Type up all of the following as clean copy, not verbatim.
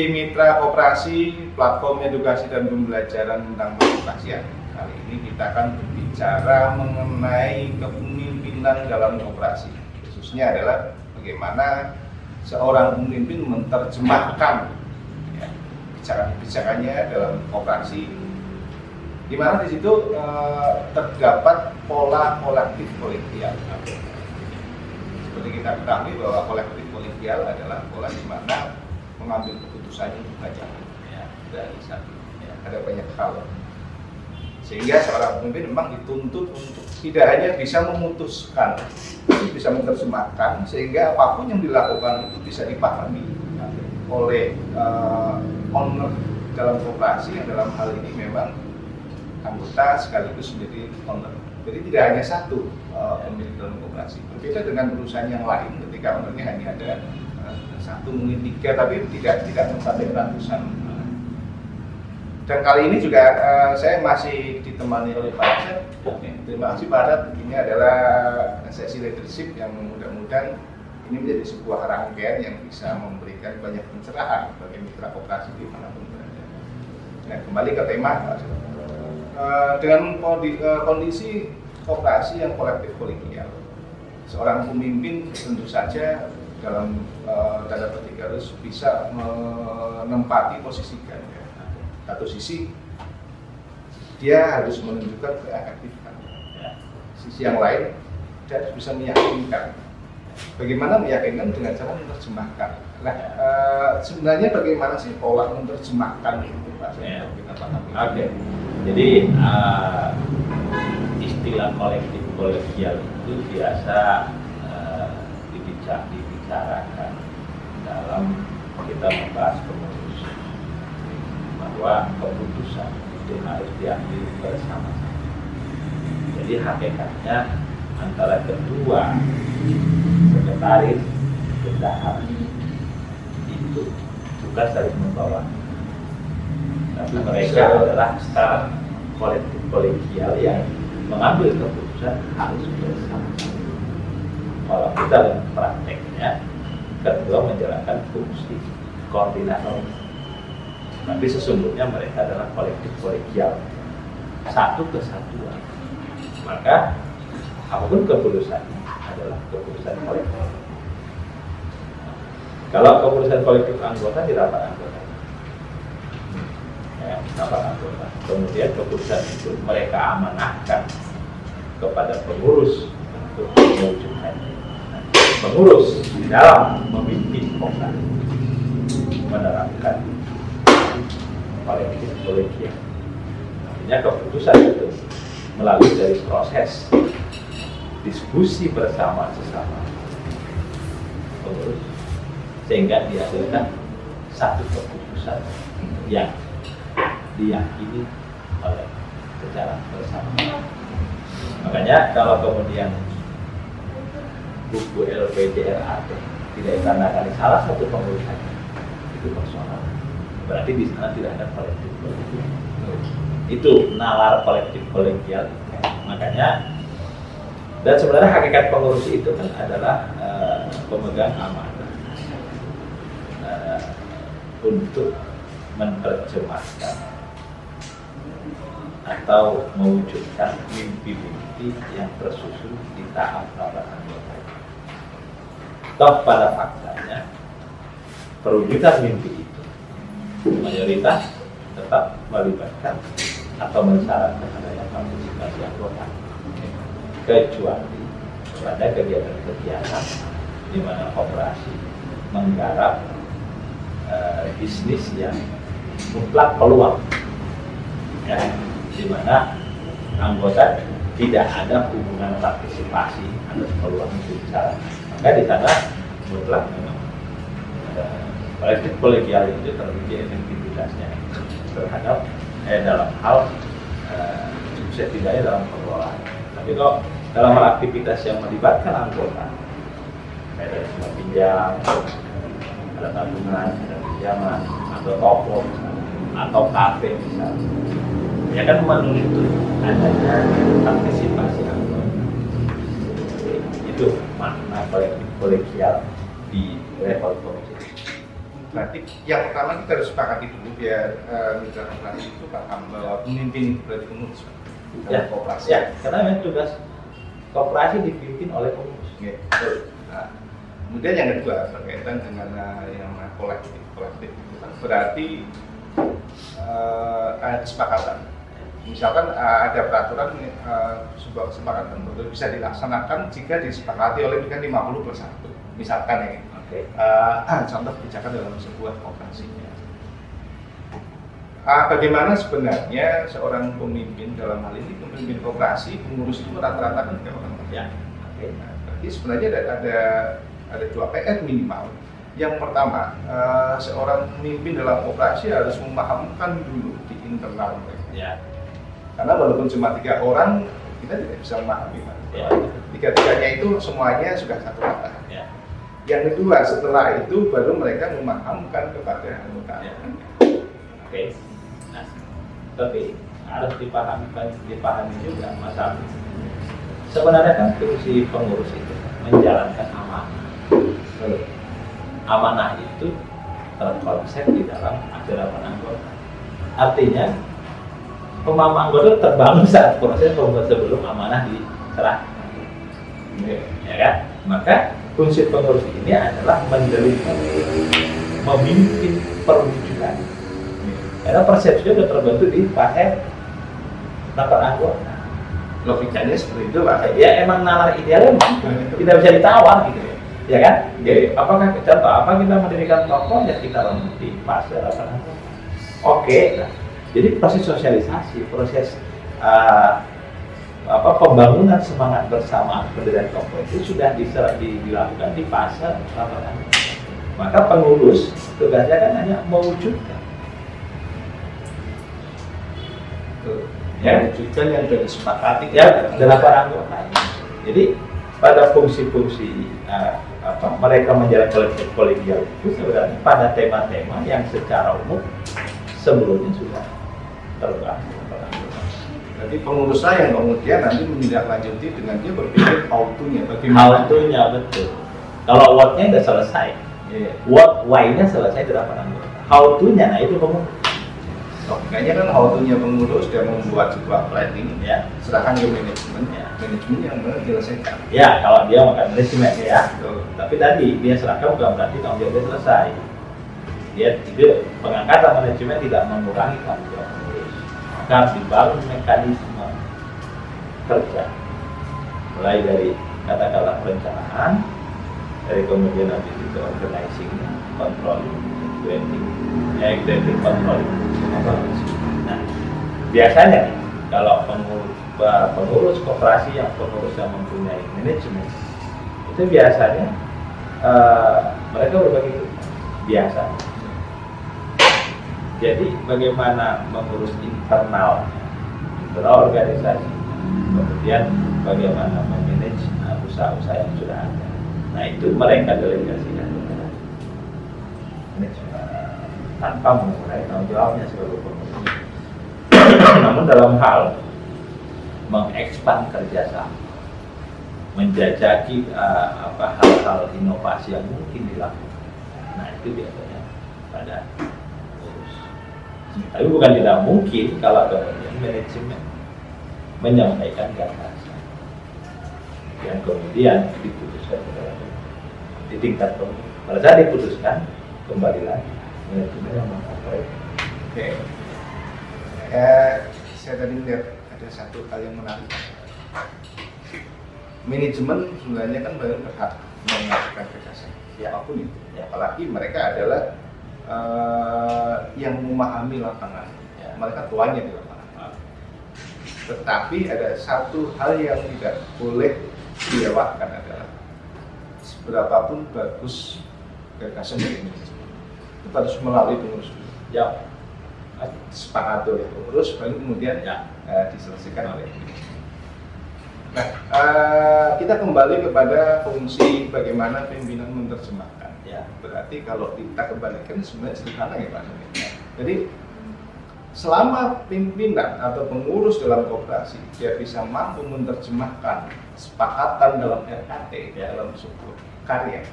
di Mitra Koperasi, platform edukasi dan pembelajaran tentang koperasian. Kali ini kita akan berbicara mengenai kepemimpinan dalam koperasi. Khususnya adalah bagaimana seorang pemimpin menerjemahkan ya, kebijakan-kebijakannya dalam koperasi, di mana di situ terdapat pola kolektif kolegial. Seperti kita ketahui bahwa kolektif kolegial adalah pola di mana mengambil keputusannya itu banyak, ya, dari satu, ya, ada banyak hal, sehingga seorang pemimpin memang dituntut untuk tidak hanya bisa memutuskan, tapi bisa menerjemahkan sehingga apapun yang dilakukan itu bisa dipahami oleh owner dalam koperasi yang dalam hal ini memang anggota sekaligus menjadi owner. Jadi tidak hanya satu pemilik dalam koperasi. Berbeda dengan perusahaan yang lain ketika ownernya hanya ada satu mungkin tiga, tapi tidak mencapai ratusan. Dan kali ini juga saya masih ditemani oleh Pak Arsyad. Terima kasih Pak Arsyad. Ini adalah sesi leadership yang mudah-mudahan ini menjadi sebuah rangkaian yang bisa memberikan banyak pencerahan bagi mitra koperasi dimanapun berada. Nah, kembali ke tema Pak Arsyad. Dengan kondisi koperasi yang kolektif kolegial, seorang pemimpin tentu saja dalam tanda petik harus bisa menempati posisikan. Ya. Satu sisi dia harus menunjukkan keefektifan, ya. Sisi yang lain dia harus bisa meyakinkan. Bagaimana meyakinkan dengan cara menerjemahkan. Nah, sebenarnya bagaimana sih pola menerjemahkan itu Pak? Ya. Kita pahami. Oke. Jadi istilah kolektif kolegial itu biasa dibicarakan dalam kita membahas keputusan, bahwa keputusan itu harus diambil bersama-sama. Jadi hakikatnya antara kedua sekretaris bendahara itu bukan saling membawa, tapi mereka adalah secara kolektif kolegial yang mengambil keputusan harus bersama-sama. Kalau kita dalam prakteknya, kedua menjalankan fungsi koordinator, tapi sesungguhnya mereka adalah kolektif kolegial, satu kesatuan. Maka apapun keputusannya adalah keputusan kolektif. Kalau keputusan kolektif anggota di rapat anggota, ya, rapat anggota, kemudian keputusan itu mereka amanahkan kepada pengurus untuk mewujudkannya. Pengurus di dalam memimpin koperasi menerapkan kolektif kolegial. Artinya keputusan itu melalui dari proses diskusi bersama sesama pengurus sehingga dihasilkan satu keputusan yang diyakini oleh secara bersama. Makanya kalau kemudian buku LPJRAT tidak ditandangani salah satu pengurusnya, itu personal. Berarti di sana tidak ada kolektif kolegial. Itu nalar kolektif kolegial. Makanya, dan sebenarnya hakikat pengurus itu kan adalah pemegang amanah untuk menerjemahkan atau mewujudkan mimpi-mimpi yang tersusun di tahap rapat anggota. Toh pada faktanya perwujudan mimpi itu mayoritas tetap melibatkan atau mensyaratkan adanya partisipasi anggota, kecuali pada kegiatan-kegiatan di mana koperasi menggarap bisnis yang mutlak peluang, ya, di mana anggota tidak ada hubungan partisipasi atas peluang itu bicara. Maka di sana mutlak memang kolektif kolegial itu teruji efektivitasnya terhadap dalam hal sukses tidaknya dalam pengelolaan. Tapi kalau dalam hal aktivitas yang melibatkan anggota, ada semua pinjam, ada tabungan, ada pinjaman, atau toko, atau kafe misalnya, ya kan menuntut adanya partisipasi anggota. Itu makna kolektif kolegial di level komisi. Berarti yang pertama kita harus sepakati dulu biar mitra koperasi itu paham bahwa pemimpin itu berarti pengurus dalam koperasi. Ya, karena memang tugas koperasi dipimpin oleh pengurus. Ya, betul. Nah, kemudian yang kedua berkaitan dengan yang kolektif itu kan berarti ada kesepakatan. Misalkan ada peraturan sebuah kesepakatan betul bisa dilaksanakan jika disepakati oleh 50+1. Misalkan ya, contoh kebijakan dalam sebuah koperasi. Bagaimana sebenarnya seorang pemimpin dalam hal ini pemimpin koperasi pengurus itu rata-rata kan tidak orang ya. Nah, berarti sebenarnya ada 2 PR minimal. Yang pertama, seorang pemimpin dalam koperasi harus memahamkan dulu di internal mereka. Ya. Karena walaupun cuma 3 orang, kita tidak bisa memahami. Ya. 3-3-nya itu semuanya sudah satu kata. Ya. Yang kedua, setelah itu baru mereka memahamkan kepada anggota. Ya. Oke. Nah, tapi harus dipahami juga masalah. Sebenarnya kan fungsi pengurus itu menjalankan amanah. Amanah itu terkonsep di dalam ajaran anggota. Artinya pemahaman anggota terbangun saat proses sebelum amanah diserahkan. Ya kan? Maka fungsi pengurus ini adalah mendeliver, memimpin perwujudan. Karena persepsinya sudah terbentuk di fase rapat anggota. Logikanya seperti itu Pak. Ya emang nalar idealnya tidak bisa ditawar gitu ya kan? Jadi apakah contoh apa kita mendirikan tokoh ya kita di fase rapat anggota. Oke, nah, jadi proses sosialisasi, proses pembangunan semangat bersama pendirian tokoh itu sudah dilakukan di fase rapat anggota. Maka pengurus tugasnya kan hanya mewujudkan. Ya, mewujudkan yang sudah disepakati ya rapat anggota. Jadi pada fungsi-fungsi mereka menjalankan kolektif kolegial itu sebenarnya pada tema-tema yang secara umum sebelumnya sudah terbahas. Jadi penguruslah yang kemudian nanti menindaklanjuti dengan dia berpikir how to-nya, bagaimana. How to-nya betul. Kalau what-nya sudah selesai, what why-nya selesai di rapat anggota. How to-nya, nah itu pengurus. Makanya kan how to-nya pengurus dia membuat sebuah planning, ya, serahkan ke manajemen, manajemen yang menyelesaikan. Ya, kalau dia makan manajemen ya. Tapi tadi dia serahkan bukan berarti tanggung jawabnya selesai. Dia itu pengangkatan manajemen tidak mengurangi tanggung jawab pengurus. Maka harus dibangun mekanisme kerja, mulai dari katakanlah perencanaan, dari kemudian nanti itu organizing, controlling, executing, controlling. Nah, biasanya nih, kalau pengurus koperasi yang mempunyai manajemen itu biasanya mereka berbagi biasa. Jadi bagaimana mengurus internal organisasi, kemudian bagaimana memanage usaha-usaha yang sudah ada. Nah itu mereka delegasikan kepada manajemen tanpa mengurangi tanggung jawabnya sebagai pengurus. Namun dalam hal mengekspan kerjasama, menjajaki hal-hal inovasi yang mungkin dilakukan, nah itu biasanya pada pengurus. Tapi bukan tidak mungkin kalau kemudian manajemen menyampaikan gagasan yang kemudian diputuskan di tingkat pengurus. Pada saat diputuskan kembali lagi manajemen yang mengkapai. Oke. Saya tadi melihat ada satu hal yang menarik. Manajemen sebenarnya kan berhak mengajukan gagasan siapapun itu. Apalagi mereka adalah yang memahami lapangan. Mereka tuanya di lapangan. Tetapi ada satu hal yang tidak boleh dilewatkan adalah seberapapun bagus gagasan dari manajemen itu harus melalui pengurus dulu. Ya, Sepakat oleh pengurus, baru kemudian diselesaikan oleh manajemen. Nah, kita kembali kepada fungsi bagaimana pimpinan menerjemahkan. Ya. Berarti kalau kita kembalikan sebenarnya sederhana ya Pak. Jadi selama pimpinan atau pengurus dalam koperasi dia bisa mampu menerjemahkan kesepakatan dalam RKT dalam sebuah karya,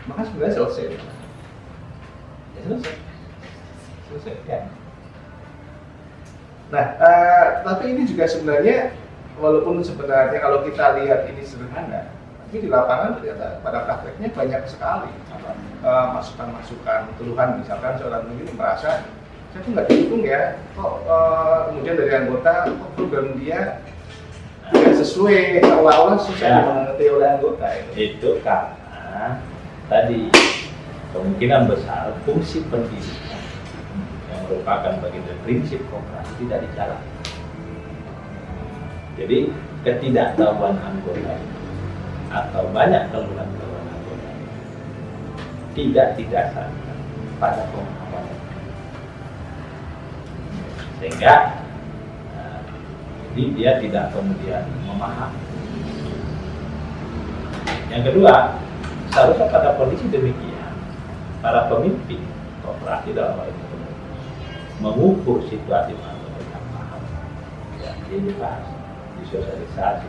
maka sebenarnya selesai. Ya selesai. Selesai kan? Nah, tapi ini juga sebenarnya walaupun sebenarnya kalau kita lihat ini sederhana, tapi di lapangan ternyata pada prakteknya banyak sekali masukan-masukan, keluhan. Misalkan seorang pemimpin merasa saya tuh nggak didukung ya, kok kemudian dari anggota kok program dia tidak sesuai, seolah-olah susah dimengerti oleh anggota itu. Itu karena tadi kemungkinan besar fungsi pendidikan yang merupakan bagian dari prinsip koperasi tidak dijalankan. Jadi ketidaktahuan anggota atau banyak keluhan-keluhan anggota tidak didasarkan pada pemahaman, sehingga jadi dia tidak kemudian memahami. Yang kedua, seharusnya pada kondisi demikian para pemimpin koperasi dalam hal ini mengukur situasi anggota yang paham, ya, diedukasi, disosialisasi,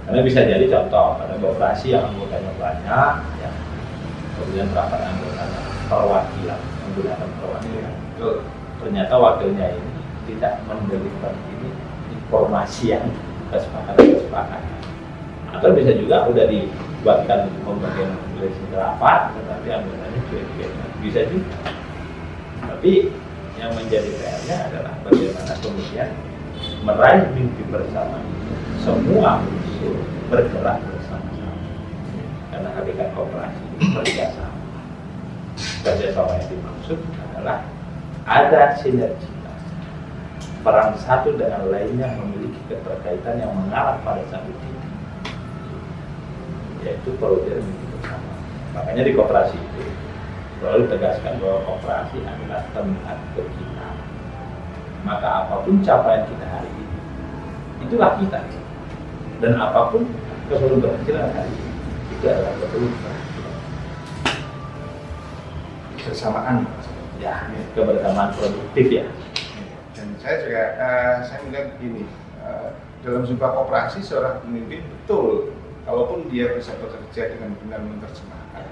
karena bisa jadi contoh pada koperasi yang anggotanya banyak, ya, kemudian rapat anggotanya perwakilan menggunakan perwakilan, ternyata wakilnya ini tidak mendeliver ini informasi yang kesepakatan, atau bisa juga udah dibuatkan pembagian list rapat, tetapi anggotanya cuek-cuek, bisa juga. Tapi yang menjadi PR-nya adalah bagaimana kemudian meraih mimpi bersama itu, semua unsur bergerak bersama-sama. Karena hakikat koperasi kerjasama. Kerjasama yang dimaksud adalah ada sinergi. Peran satu dengan lainnya memiliki keterkaitan yang mengarah pada satu titik, yaitu perolehan mimpi bersama. Makanya di koperasi itu selalu tegaskan bahwa koperasi adalah tempat berkitar. Maka apapun capaian kita hari ini, itulah kita. Dan apapun keberhasilan hari ini, itu adalah keberhasilan. Kebersamaan, ya, kebersamaan produktif ya. Dan saya juga saya melihat begini, dalam sebuah koperasi seorang pemimpin betul, kalaupun dia bisa bekerja dengan benar menerjemahkan,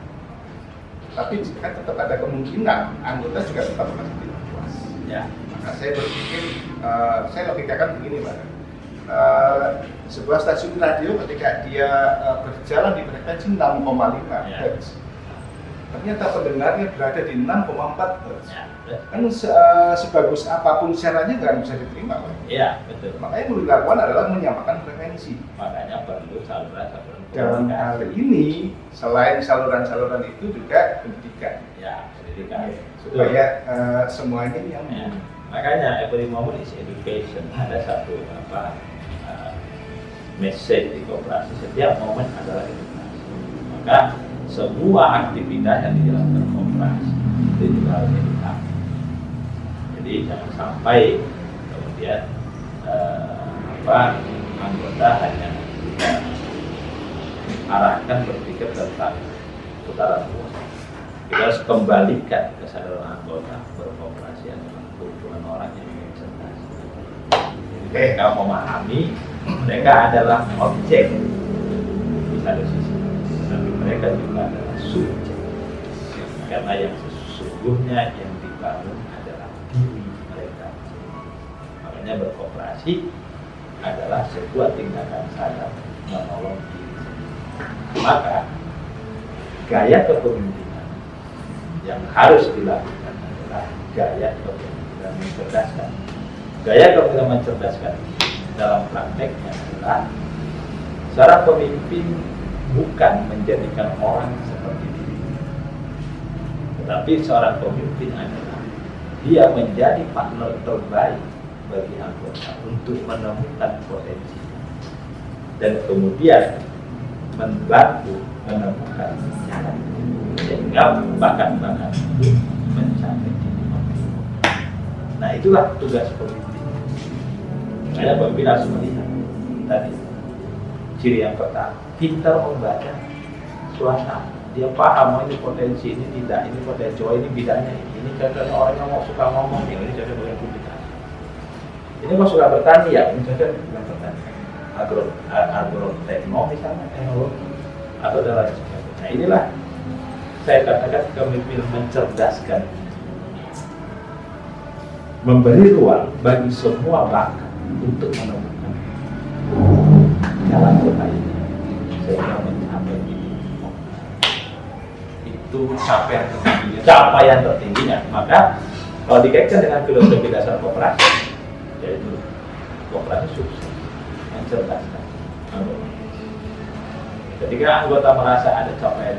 tapi jika tetap ada kemungkinan anggota juga tetap masih tidak puas. Ya. Maka saya berpikir, saya logikakan begini, Pak. Sebuah stasiun radio ketika dia berjalan di frekuensi 6,5 Hz, ternyata pendengarnya berada di 6,4 Hz. Ya. Kan sebagus apapun siarannya nggak bisa diterima, Pak. Iya, betul. Makanya yang perlu dilakukan adalah menyamakan frekuensi. Makanya perlu saluran-saluran Dalam hal ini, selain saluran-saluran itu juga pendidikan. Ya, pendidikan. Supaya semuanya yang makanya every moment is education. Ada satu message di koperasi, setiap momen adalah edukasi. Maka semua aktivitas yang dijalankan koperasi itu juga harus edukasi. Jadi jangan sampai kemudian anggota hanya arahkan berpikir tentang putaran uang. Kita harus kembalikan kesadaran anggota berkoperasi adalah kebutuhan orang yang cerdas. Mereka memahami mereka adalah objek di satu sisi, tapi mereka juga adalah subjek. Karena yang sesungguhnya yang dibangun adalah diri mereka. Makanya berkoperasi adalah sebuah tindakan sadar menolong diri. Maka gaya kepemimpinan yang harus dilakukan adalah gaya kepemimpinan mencerdaskan. Gaya kepemimpinan mencerdaskan dalam prakteknya adalah seorang pemimpin bukan menjadikan orang seperti diri, tetapi seorang pemimpin adalah dia menjadi partner terbaik bagi anggota untuk menemukan potensi dan kemudian membantu menemukan jalan sehingga bakat-bakat itu mencapai titik optimum. Nah, itulah tugas pemimpin. Makanya pemimpin harus melihat tadi ciri yang pertama, pintar membaca suasana. Dia paham ini potensi, ini tidak, ini potensi, ini bidangnya ini cocok orang yang mau suka ngomong, ini cocok dengan publikasi. Ini kok suka bertani ya, ini cocok dengan bertani. Agroteknologi misalnya, teknologi atau dalam sebagainya. Nah, inilah saya katakan kepemimpinan mencerdaskan, memberi ruang bagi semua bakat untuk menemukan jalan terbaik sehingga mencapai itu capaian tertingginya. Maka kalau dikaitkan dengan filosofi dasar koperasi, yaitu koperasi sukses, mencerdaskan. Ketika anggota merasa ada capaian,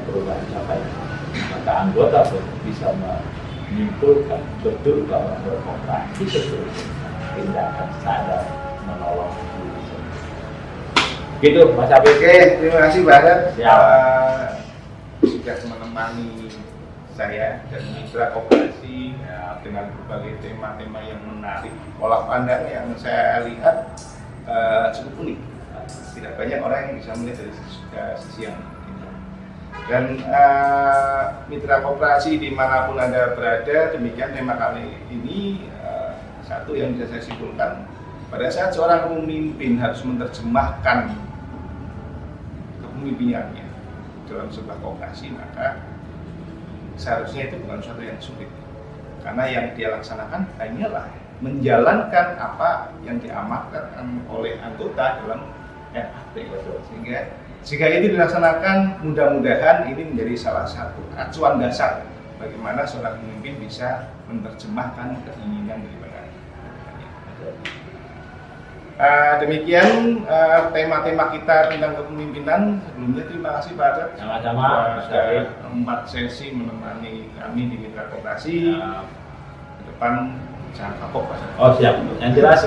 maka anggota pun bisa menyimpulkan betul bahwa berkoperasi sesungguhnya tidak akan sadar menolong diri sendiri. Gitu, Mas Habib. Oke, terima kasih banyak sudah menemani saya dan mitra koperasi dengan berbagai tema-tema yang menarik, pola pandang yang saya lihat cukup unik. Tidak banyak orang yang bisa melihat dari sisi yang ini. Dan mitra koperasi dimanapun Anda berada, demikian tema kali ini. Satu yang bisa saya simpulkan, pada saat seorang pemimpin harus menerjemahkan kepemimpinannya dalam sebuah koperasi, maka seharusnya itu bukan sesuatu yang sulit, karena yang dia laksanakan hanyalah menjalankan apa yang diamanatkan oleh anggota dalam MAT. Sehingga jika itu dilaksanakan, mudah-mudahan ini menjadi salah satu acuan dasar bagaimana seorang pemimpin bisa menerjemahkan keinginan daripada. Demikian tema-tema kita tentang kepemimpinan. Sebelumnya terima kasih Pak Arad. Sama-sama. Ada 4 sesi menemani kami di mitra koperasi. Ke depan jangan kapok Pak. Oh siap. Yang jelas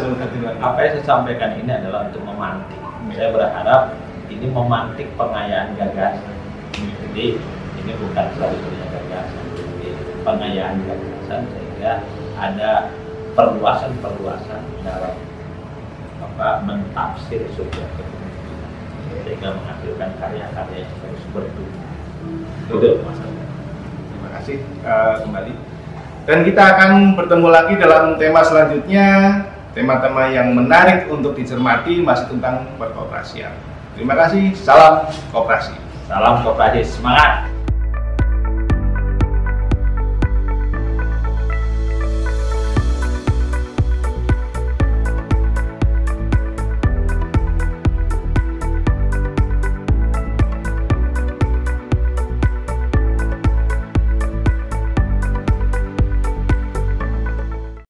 apa yang saya sampaikan ini adalah untuk memantik. Saya berharap ini memantik pengayaan gagasan. Jadi ini bukan satu-satunya gagasan, jadi pengayaan gagasan sehingga ada perluasan dalam mentafsir sebuah kepemimpinan sehingga menghasilkan karya-karya yang terus bertumbuh. Itu maksudnya. Terima kasih kembali. Dan kita akan bertemu lagi dalam tema selanjutnya, tema-tema yang menarik untuk dicermati masih tentang perkoperasian. Terima kasih, salam koperasi. Salam koperasi, semangat!